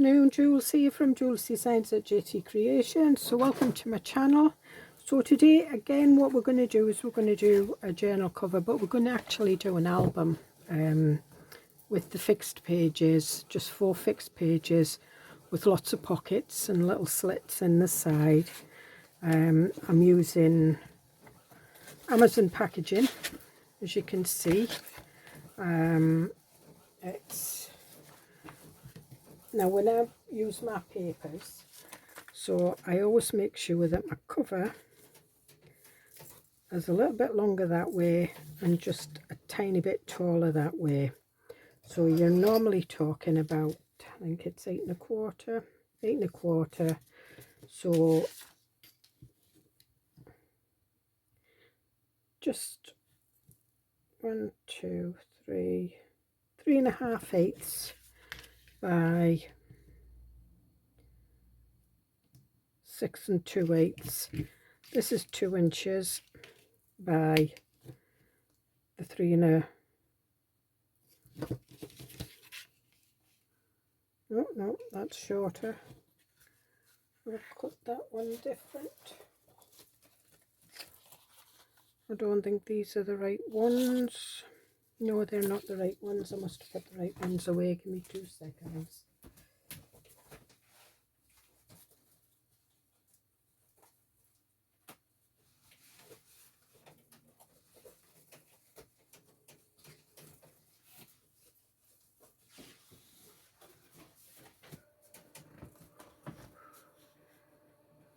afternoon, Jules here from Joolsedesigns at JT Creations. So welcome to my channel. So today again what we're going to do is we're going to do a journal cover, but we're going to actually do an album with the fixed pages, just 4 fixed pages with lots of pockets and little slits in the side. I'm using Amazon packaging, as you can see. Now when I use my papers, so I always make sure that my cover is a little bit longer that way and just a tiny bit taller that way. So you're normally talking about, I think it's 8 1/4. So just 1, 2, 3, 3.5 eighths by 6 2/8. This is 2 inches by the 3 1/4. No, that's shorter. I'll cut that one different. I don't think these are the right ones. No, they're not the right ones. I must have put the right ones away. Give me 2 seconds.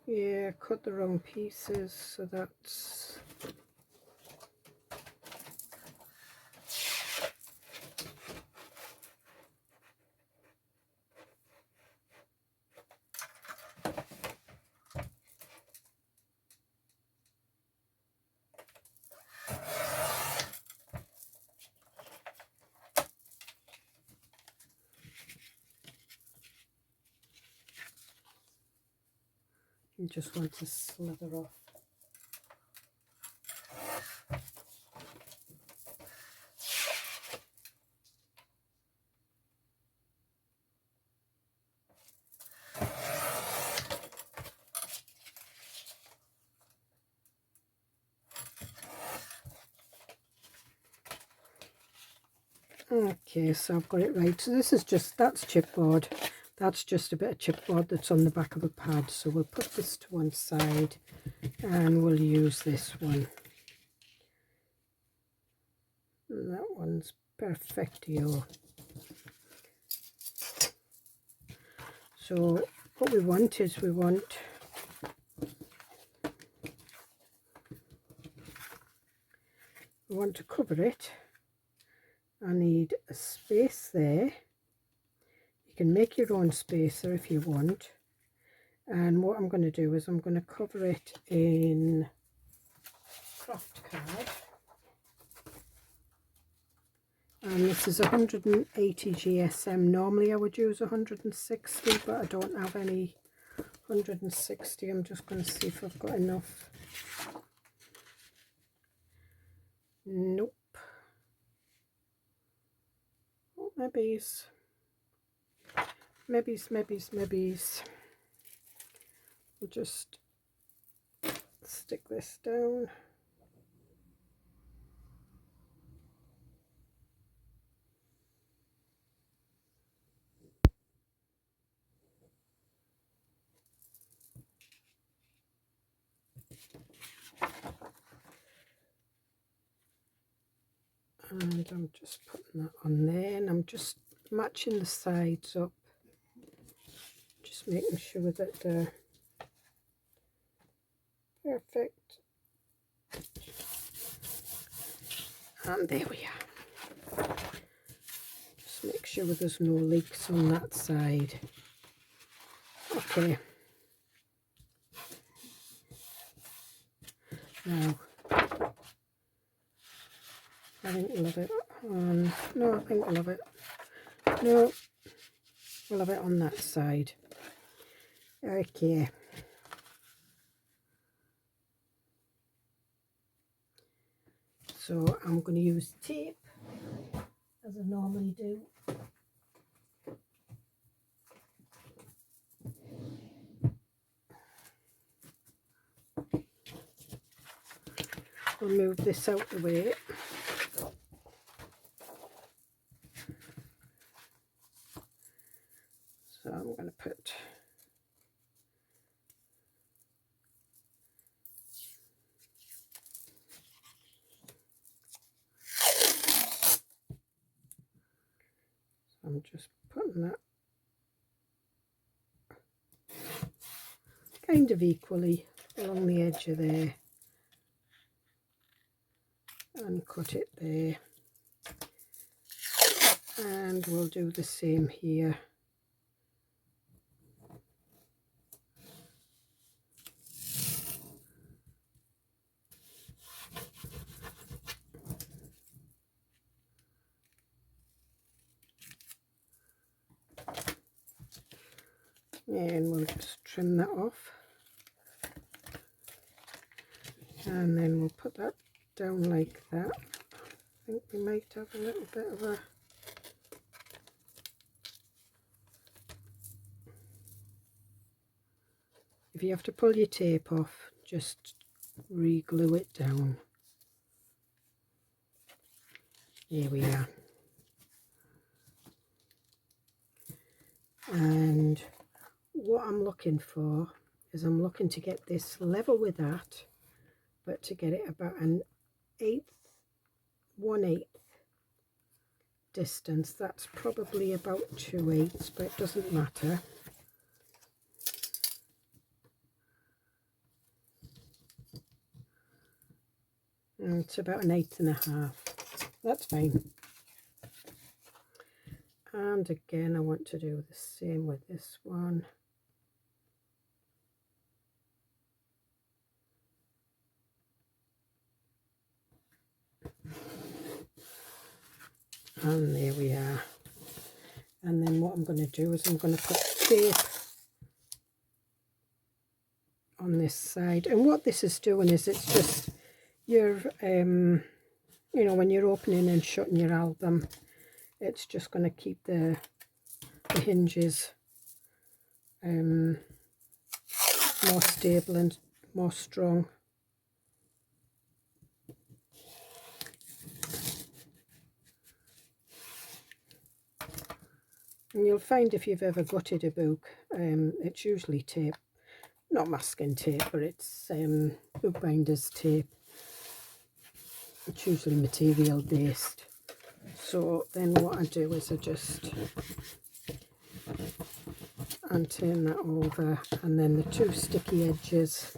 Yeah, cut the wrong pieces, so that's... You just want to slither off. Okay, so I've got it right. So this is just, that's chipboard. That's just a bit of chipboard that's on the back of a pad. So we'll put this to one side and we'll use this one. And that one's perfectio. So what we want is we want to cover it. I need a space there. You can make your own spacer if you want. And what I'm going to do is I'm going to cover it in craft card. And this is 180 GSM. Normally I would use 160, but I don't have any 160. I'm just going to see if I've got enough. Nope. Oh, maybes. We'll just stick this down. And I'm just putting that on there, and I'm just matching the sides up, just making sure that they're perfect. And there we are. Just make sure there's no leaks on that side. Okay. Now, I think we'll have it on, no, I think we'll have it, no, we'll have it on that side. Okay. So I'm going to use tape, as I normally do. We'll move this out the way. So I'm going to put I'm just putting that kind of equally along the edge of there and cut it there, and we'll do the same here. And we'll just trim that off, and then we'll put that down like that. I think we might have a little bit of a if you have to pull your tape off, just re-glue it down. Here we are. And what I'm looking for is I'm looking to get this level with that, but to get it about an 1/8 distance. That's probably about 2/8, but it doesn't matter. And it's about an 8.5. That's fine. And again, I want to do the same with this one. And there we are. And then what I'm going to do is I'm going to put tape on this side. And what this is doing is it's just your, you know, when you're opening and shutting your album, it's just going to keep the hinges more stable and more strong. And you'll find if you've ever gutted a book, it's usually tape, not masking tape, but it's bookbinder's tape. It's usually material based. So then what I do is I just turn that over, and then the two sticky edges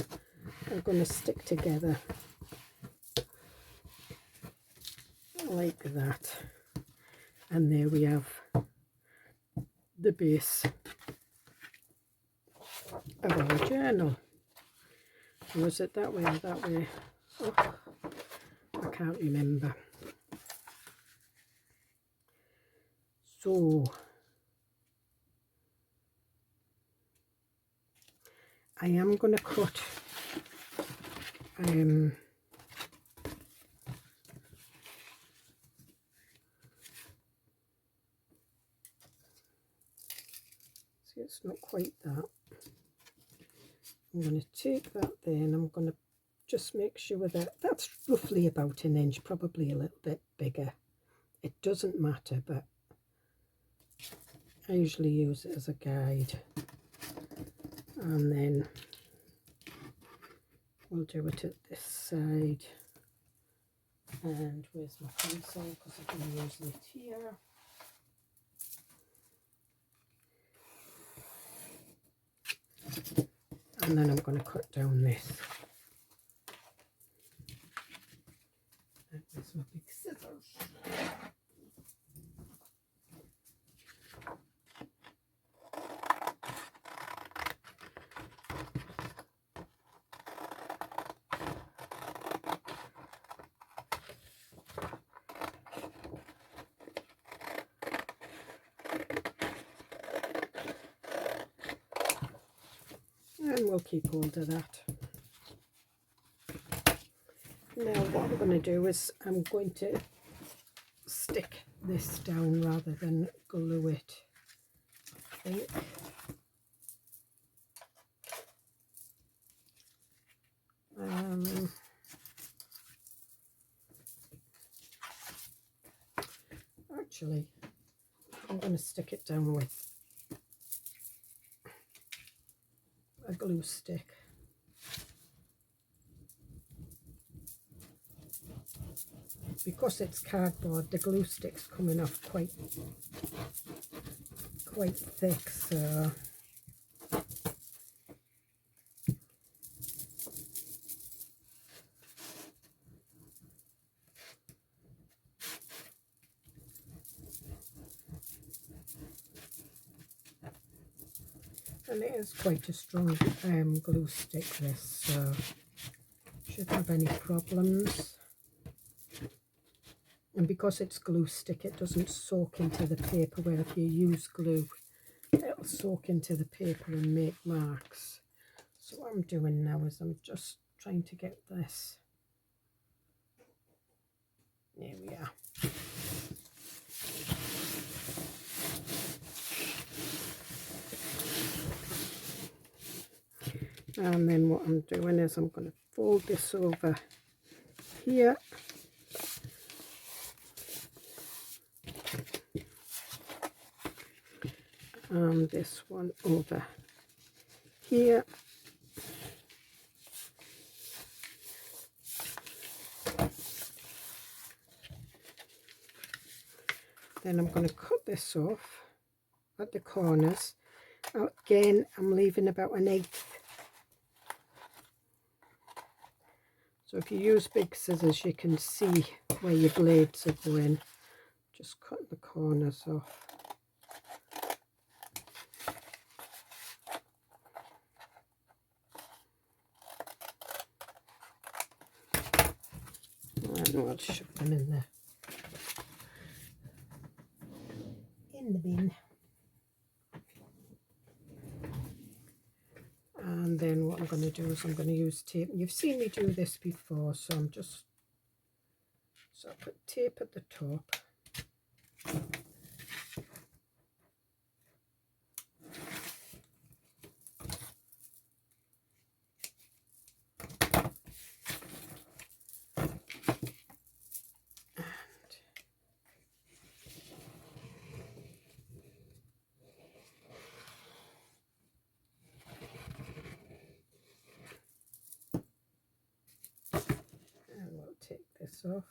are going to stick together like that. And there we have the base of our journal. Was it that way or that way? Oh, I can't remember. So I am going to cut see, it's not quite that. I'm going to take that there, and I'm going to just make sure that that's roughly about 1 inch, probably a little bit bigger. It doesn't matter, but I usually use it as a guide. And then we'll do it at this side. And where's my pencil? Because I'm going to use it here. And then I'm going to cut down this. And where's my big scissors? And we'll keep hold of that. Now what I'm going to do is I'm going to stick this down rather than glue it, I think. actually. I'm going to stick it down with a glue stick. Because it's cardboard, the glue stick's coming off quite thick, so and it is quite a strong glue stick, this, so shouldn't have any problems. And because it's glue stick, it doesn't soak into the paper, where if you use glue, it'll soak into the paper and make marks. So what I'm doing now is I'm just trying to get this. There we are. And then what I'm doing is I'm going to fold this over here. And this one over here. Then I'm going to cut this off at the corners. Again, I'm leaving about 1/8. So if you use big scissors, you can see where your blades are going. Just cut the corners off. And I'll shove them in the bin. And then what I'm going to do is I'm going to use tape. You've seen me do this before, so I put tape at the top. Take this off,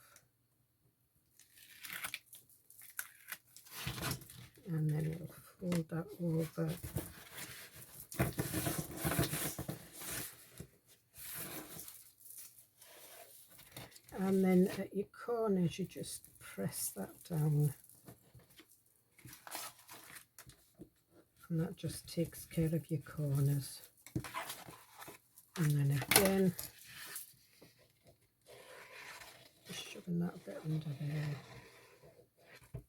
and then we'll fold that over, and then at your corners you just press that down, and that just takes care of your corners. And then again, shoving that bit under there,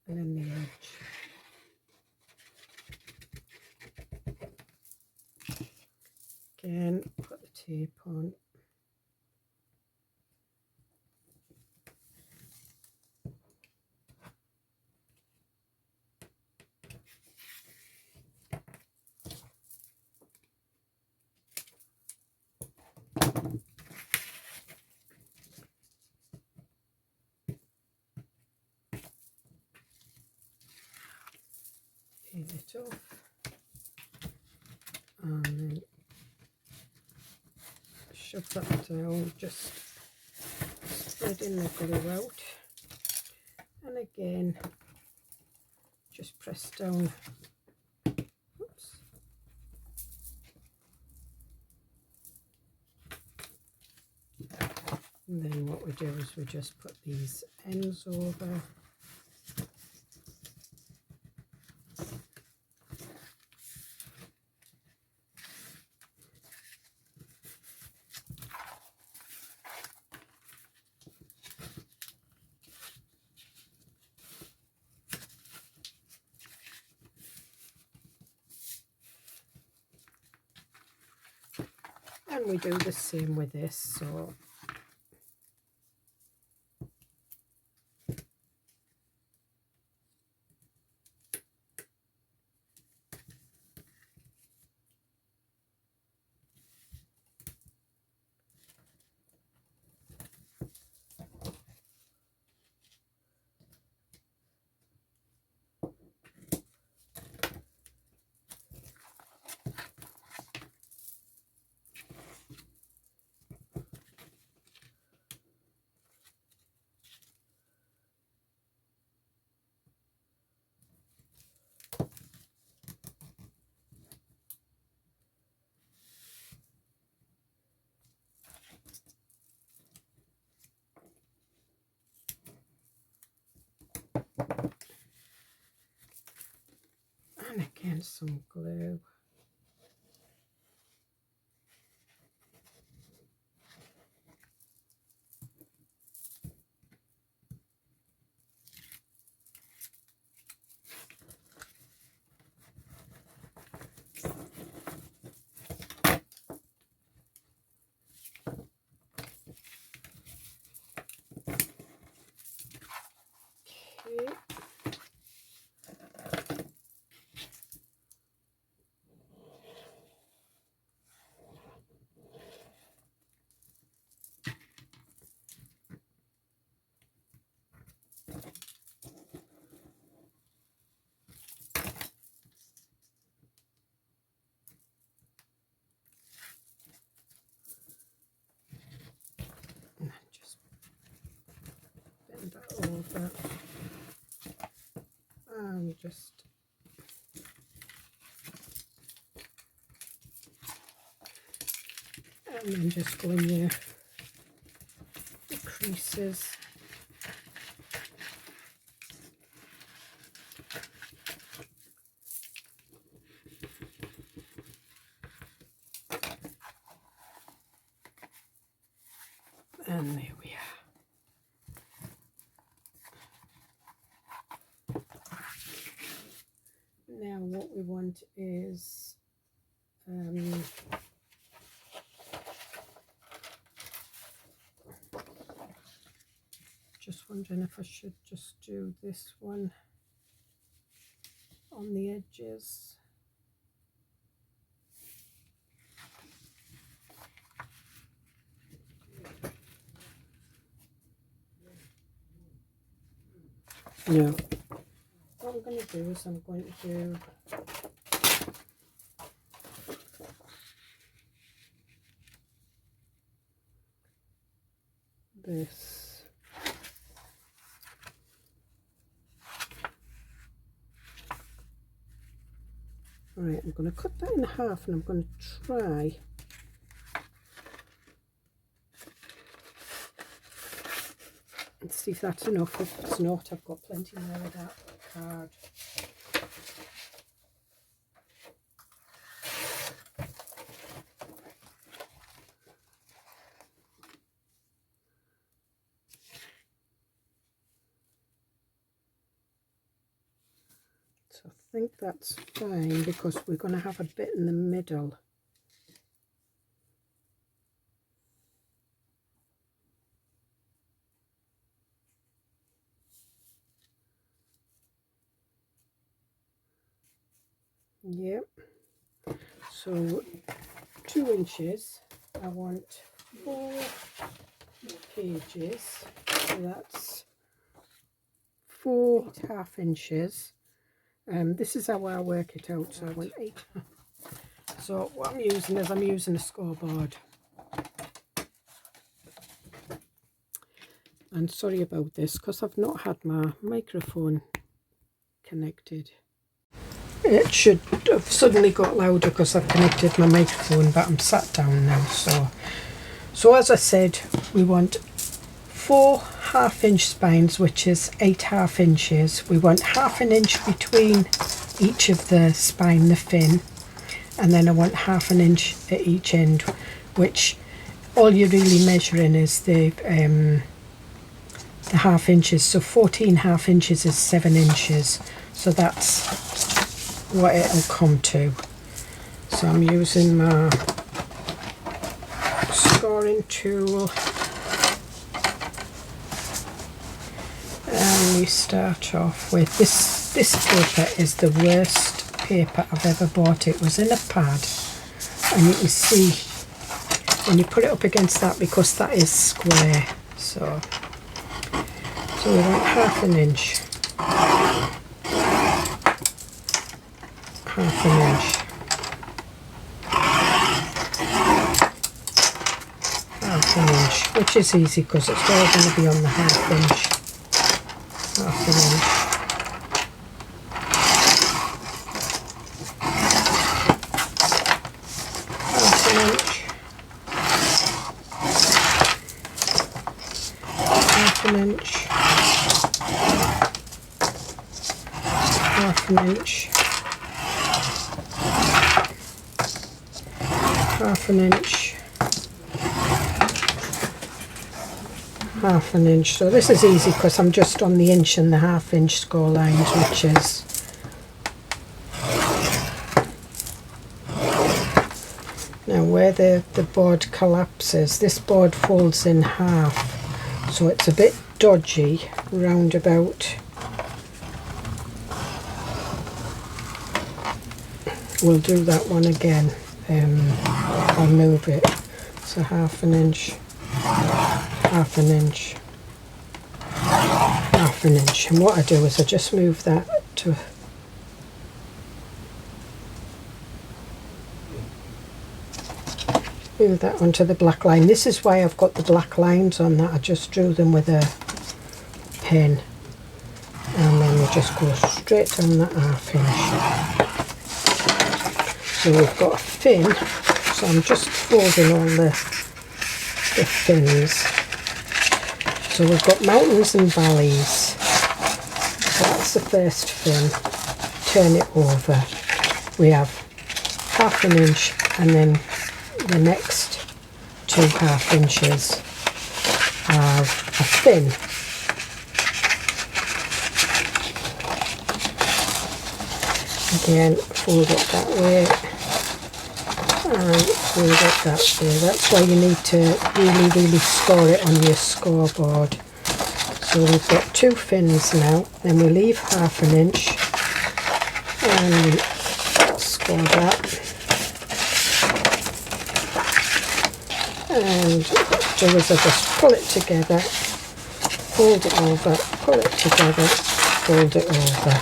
and then the edge. Again, put the tape on. Peel it off, and then shove that down, just spreading the glue out, and again just press down. Oops. And then what we do is we just put these ends over. And we do the same with this, so and some glue. Okay. And just bend that over and just and then just go in your creases. And there we are. Now what we want is just wondering if I should just do this one on the edges. No. What I'm going to do is I'm going to do this. Right, I'm going to cut that in half and I'm going to try and see if that's enough. If it's not, I've got plenty more of that card. So I think that's fine because we're going to have a bit in the middle. Yep. So 2 inches. I want 4 pages. So that's 4 half inches. This is how I work it out. So I want 8. So what I'm using is I'm using a scoreboard. And sorry about this because I've not had my microphone connected. It should have suddenly got louder because I've connected my microphone, but I'm sat down now. So as I said, we want 4 half-inch spines, which is 8 half inches. We want half an inch between each of the spine, the fin, and then I want half an inch at each end, which all you're really measuring is the half inches. So 14 half inches is 7 inches. So that's what it'll come to. So I'm using my scoring tool and we start off with this paper is the worst paper I've ever bought. It was in a pad and you can see when you put it up against that, because that is square, so we want half an inch. Half an inch, half an inch, which is easy because it's all going to be on the half inch, half an inch, half an inch, half an inch, half an inch, half an inch, half an inch. So this is easy because I'm just on the inch and the half inch score lines, which is now where the board collapses, this board folds in half, so it's a bit dodgy round about. We'll do that one again. I'll move it. So half an inch, half an inch, half an inch. And what I do is I just move that to move that onto the black line. This is why I've got the black lines on that. I just drew them with a pen, and then we just go straight down that half inch. So we've got a fin, so I'm just folding all the fins. So we've got mountains and valleys. So that's the first fin. Turn it over. We have half an inch, and then the next 2 half inches have a fin. Again, fold it that way and fold it that way. That's why you need to really score it on your scoreboard. So we've got 2 fins now, then we leave half an inch and score that. And what I do is I just pull it together, fold it over, pull it together, fold it over.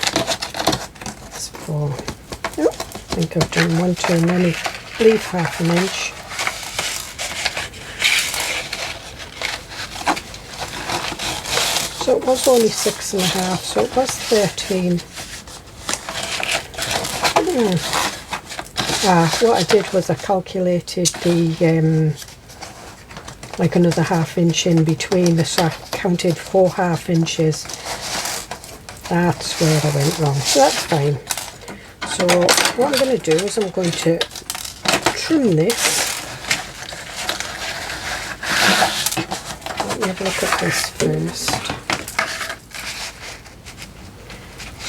That's 4. Oh, I think I've done one too many. Leave half an inch. So it was only 6.5, so it was 13. What I did was I calculated the like another half inch in between, so I counted 4 half inches. That's where I went wrong, so that's fine. So what I'm going to do is I'm going to trim this. Let me have a look at this first.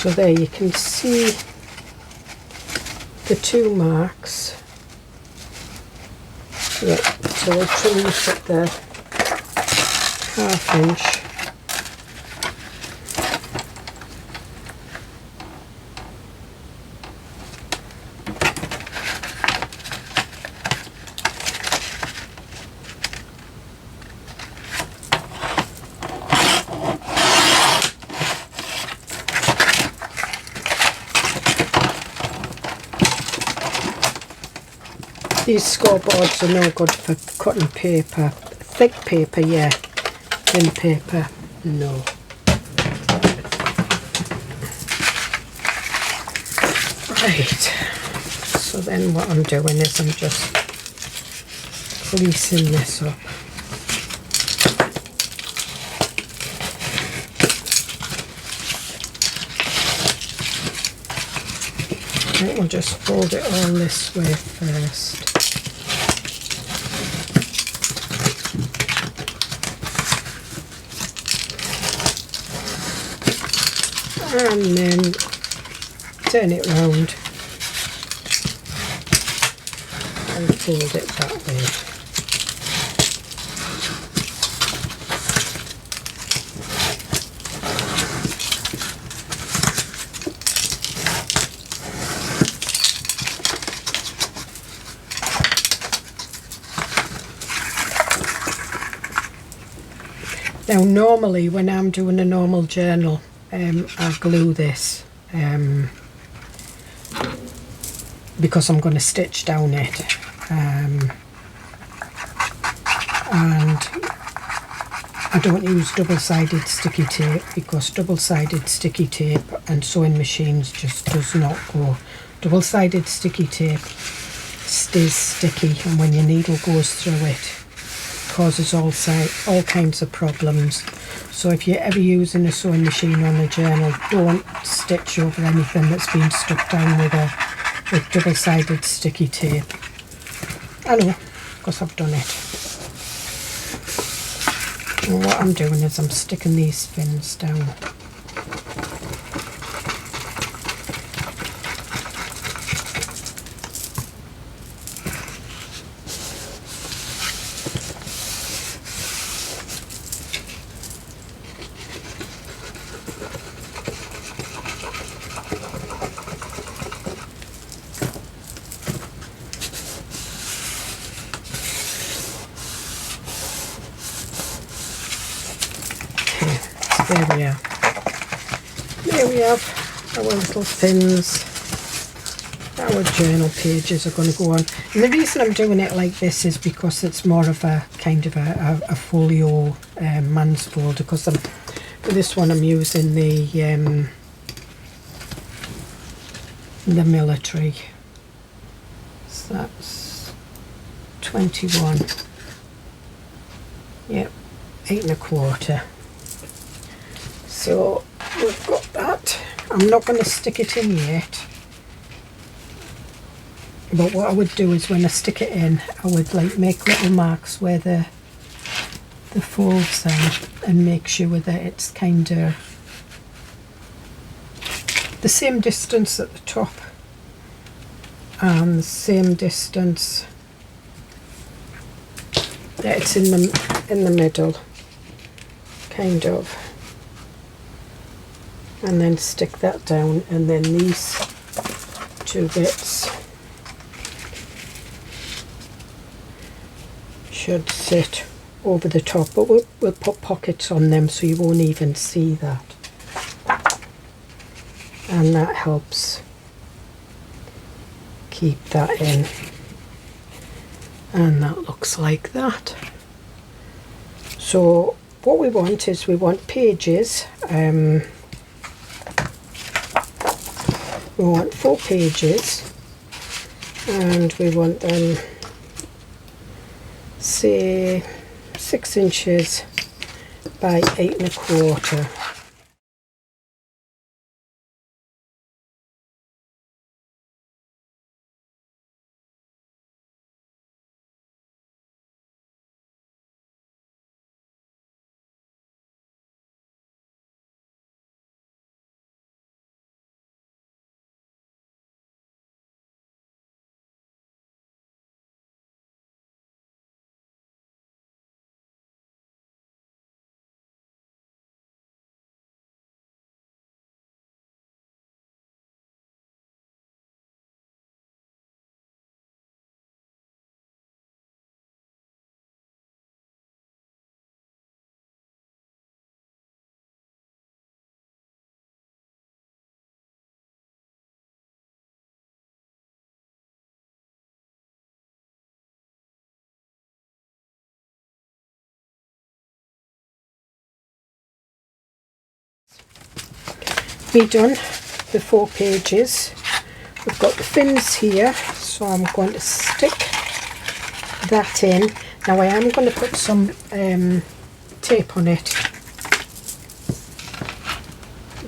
So there you can see the 2 marks. Yep, so we'll trim this at the half inch. These scoreboards are no good for cutting paper. Thick paper, yeah. Thin paper, no. Right. So then what I'm doing is I'm just creasing this up. I think we'll just fold it all this way first. And then turn it round and fold it that way. Now normally when I'm doing a normal journal, I glue this because I'm going to stitch down it, and I don't use double-sided sticky tape because double-sided sticky tape and sewing machines just does not go. Double-sided sticky tape stays sticky, and when your needle goes through it causes all kinds of problems. So if you're ever using a sewing machine on a journal, don't stitch over anything that's been stuck down with double-sided sticky tape. I know, because I've done it. And what I'm doing is I'm sticking these fins down. There we are. There we have our little fins. Our journal pages are going to go on. And the reason I'm doing it like this is because it's more of a kind of a folio man's folder. Because for this one I'm using the military. So that's 21. Yep, 8 1/4. So we've got that. I'm not going to stick it in yet, but what I would do is when I stick it in, I would like make little marks where the folds are and make sure that it's kind of the same distance at the top and the same distance that it's in the middle, kind of. And then stick that down, and then these two bits should sit over the top, but we'll put pockets on them so you won't even see that, and that helps keep that in. And that looks like that. So what we want is we want pages. We want 4 pages, and we want them, say, 6 inches by 8 1/4. Be done the 4 pages. We've got the fins here, so I'm going to stick that in. Now I am going to put some tape on it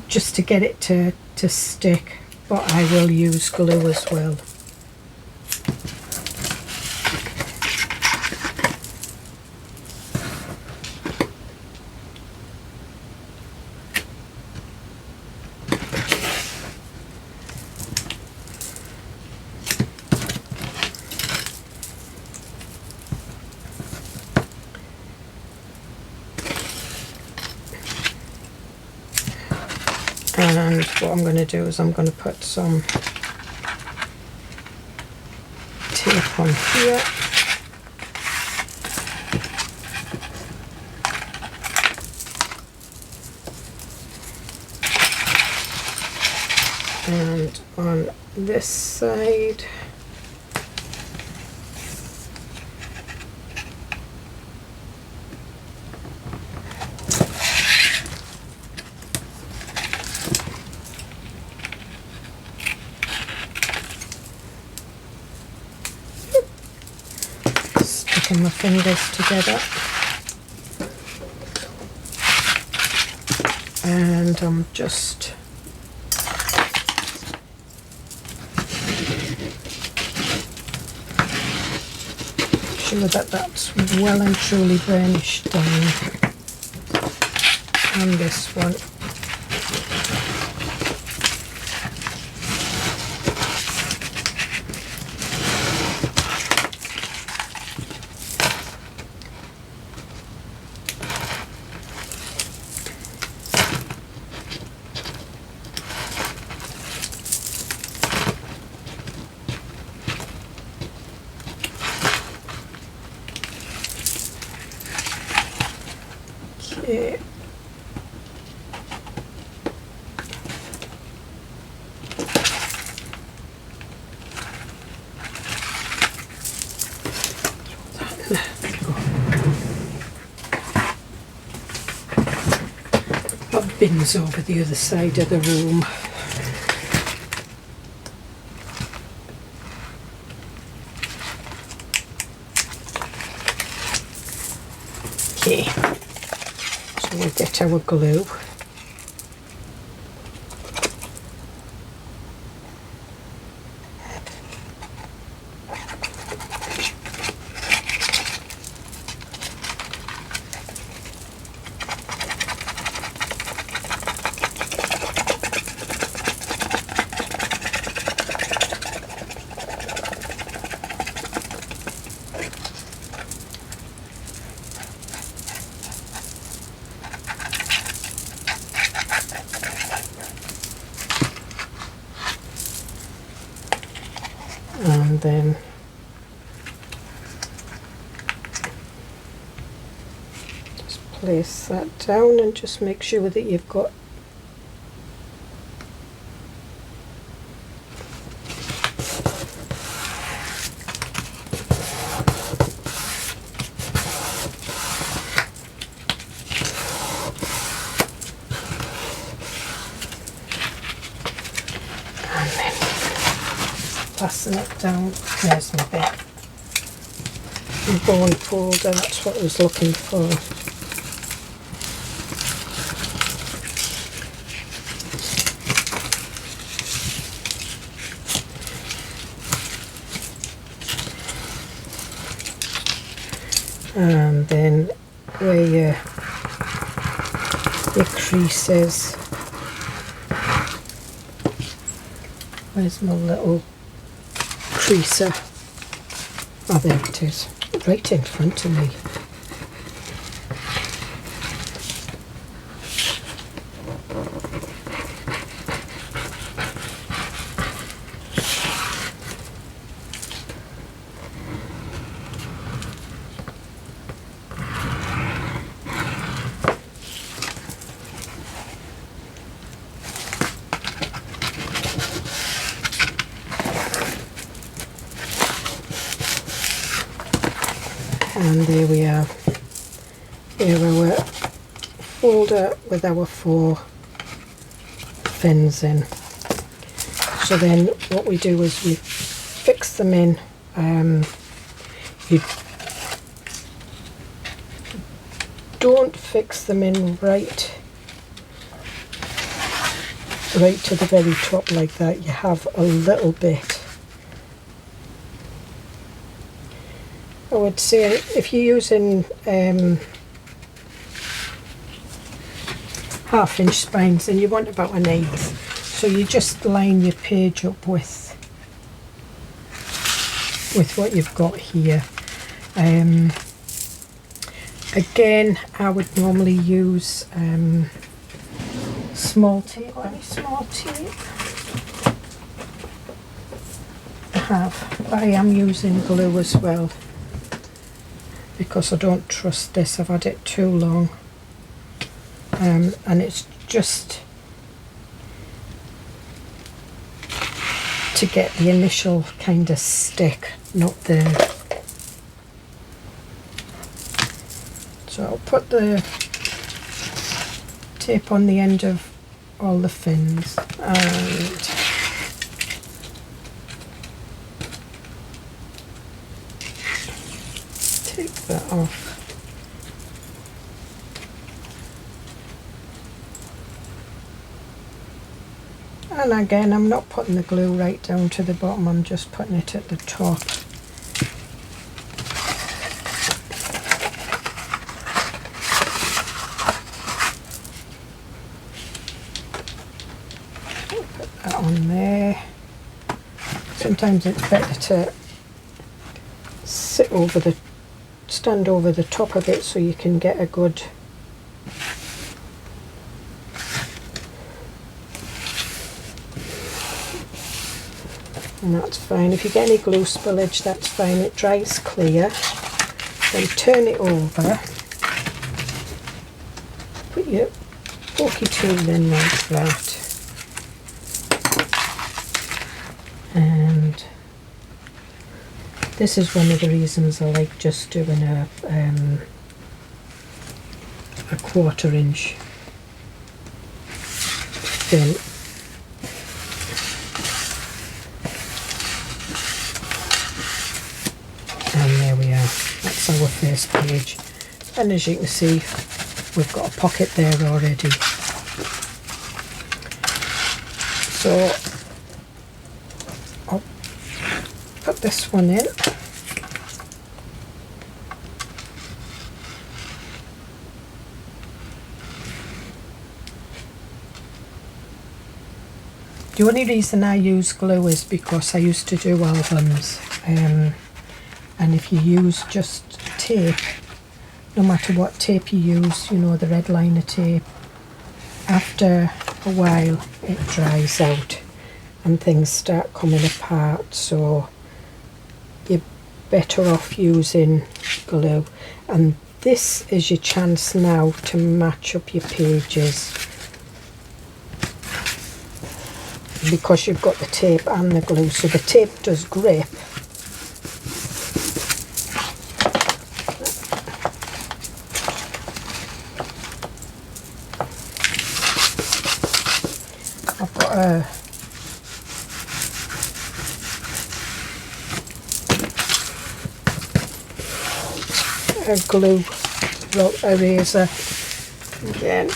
just to get it to stick, but I will use glue as well. And what I'm going to do is I'm going to put some tape on here. And on this side. Sticking my fingers together. And I'm just sure that that's well and truly burnished down. And this one. Okay. Got bins over the other side of the room. Okay, so we'll get our glue. And then just place that down and just make sure that you've got fasten it down. There's my bit. My bone folder, that's what I was looking for. And then where your crease is, where's my little creaser? Oh, there it is, right in front of me. And there we are. Here our folder with our 4 fins in. So then what we do is we fix them in. You don't fix them in right to the very top like that. You have a little bit. I would say if you're using 1/2 inch spines, then you want about 1/8. So you just line your page up with what you've got here. Again, I would normally use small tape. Any small tape? I have, but I am using glue as well, because I don't trust this. I've had it too long, and it's just to get the initial kind of stick, not the. So I'll put the tape on the end of all the fins and take that off. And again, I'm not putting the glue right down to the bottom, I'm just putting it at the top. on there. Sometimes it's better to stand over the top of it so you can get a good and that's fine. If you get any glue spillage, that's fine, it dries clear. Then turn it over, put your pokey tool in like that, and this is one of the reasons I like just doing a 1/4 inch thin. And there we are, that's our first page, and as you can see we've got a pocket there already. So I'll put this one in. The only reason I use glue is because I used to do albums, and if you use just tape, no matter what tape you use, you know, the red liner tape, after a while it dries out and things start coming apart, so you're better off using glue. And this is your chance now to match up your pages, because you've got the tape and the glue, so the tape does grip. I've got a glue eraser again.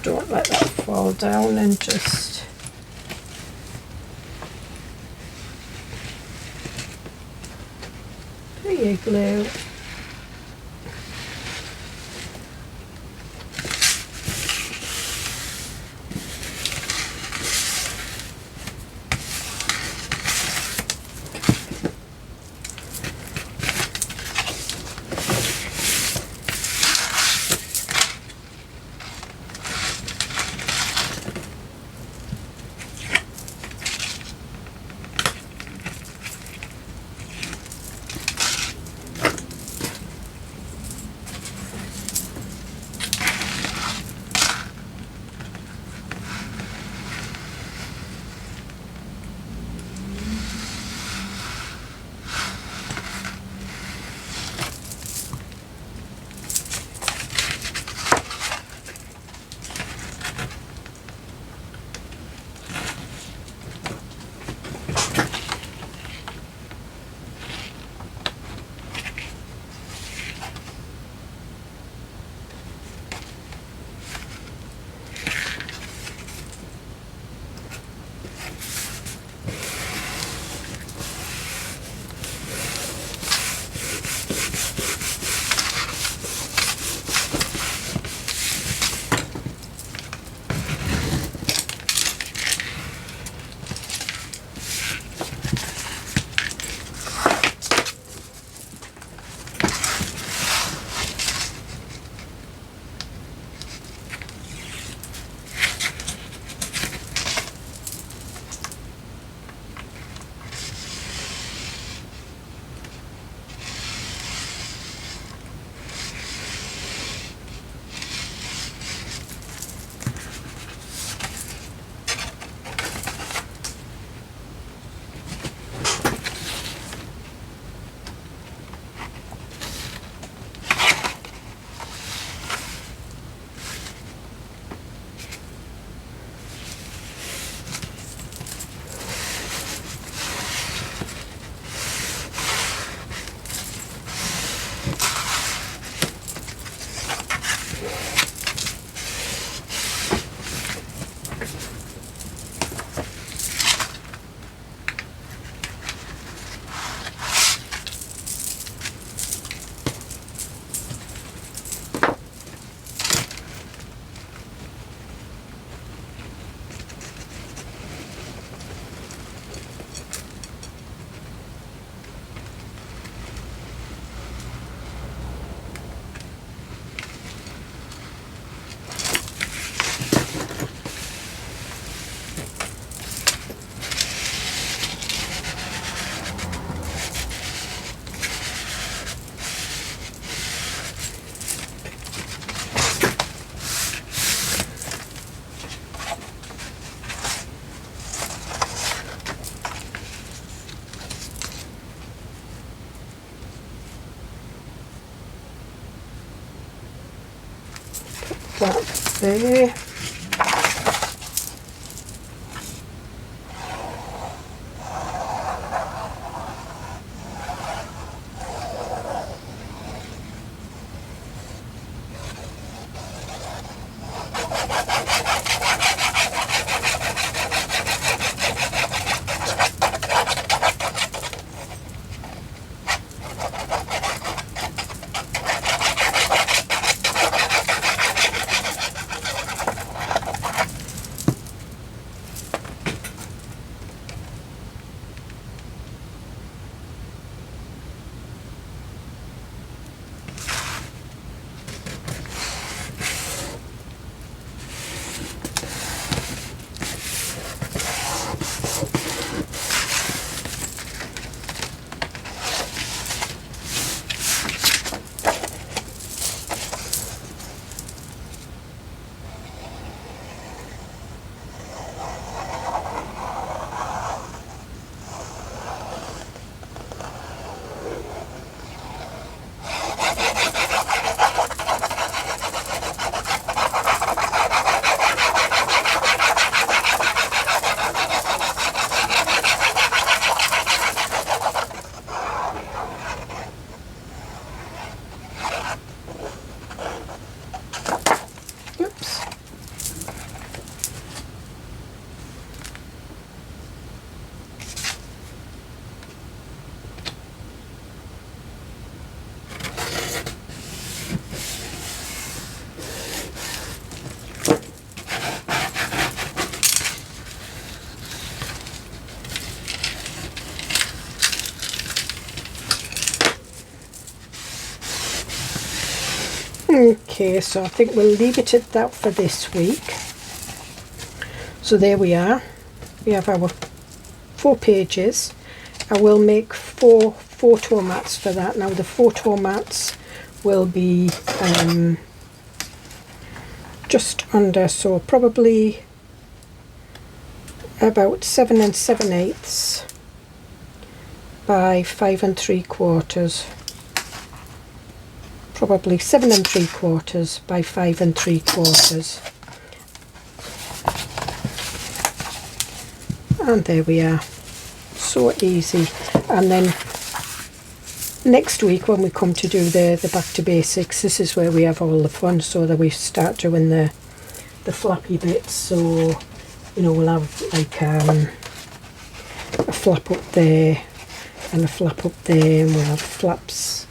Don't let that fall down, and just put your glue. there. Okay, so I think we'll leave it at that for this week. So there we are. We have our 4 pages. I will make 4 photo mats for that. Now the photo mats will be just under, so probably about 7 7/8 by 5 3/4. Probably 7 3/4 by 5 3/4. And there we are. So easy. And then next week when we come to do the back to basics, this is where we have all the fun, so that we start doing the flappy bits. So, you know, we'll have like a flap up there and a flap up there, and we'll have flaps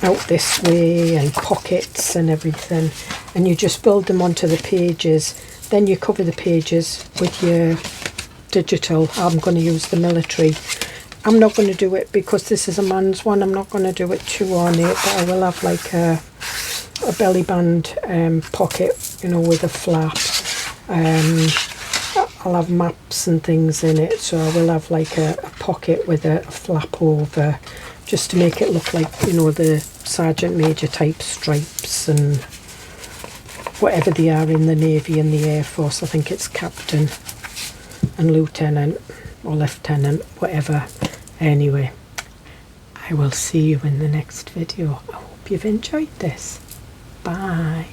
out this way and pockets and everything, and you just build them onto the pages. Then you cover the pages with your digital. I'm going to use the military. I'm not going to do it because this is a man's one. I'm not going to do it too ornate, but I will have like a belly band pocket, you know, with a flap. I'll have maps and things in it, so I will have like a pocket with a flap over, just to make it look like, you know, the Sergeant Major type stripes and whatever they are in the Navy and the Air Force. I think it's Captain and Lieutenant or Lieutenant, whatever. Anyway, I will see you in the next video. I hope you've enjoyed this. Bye.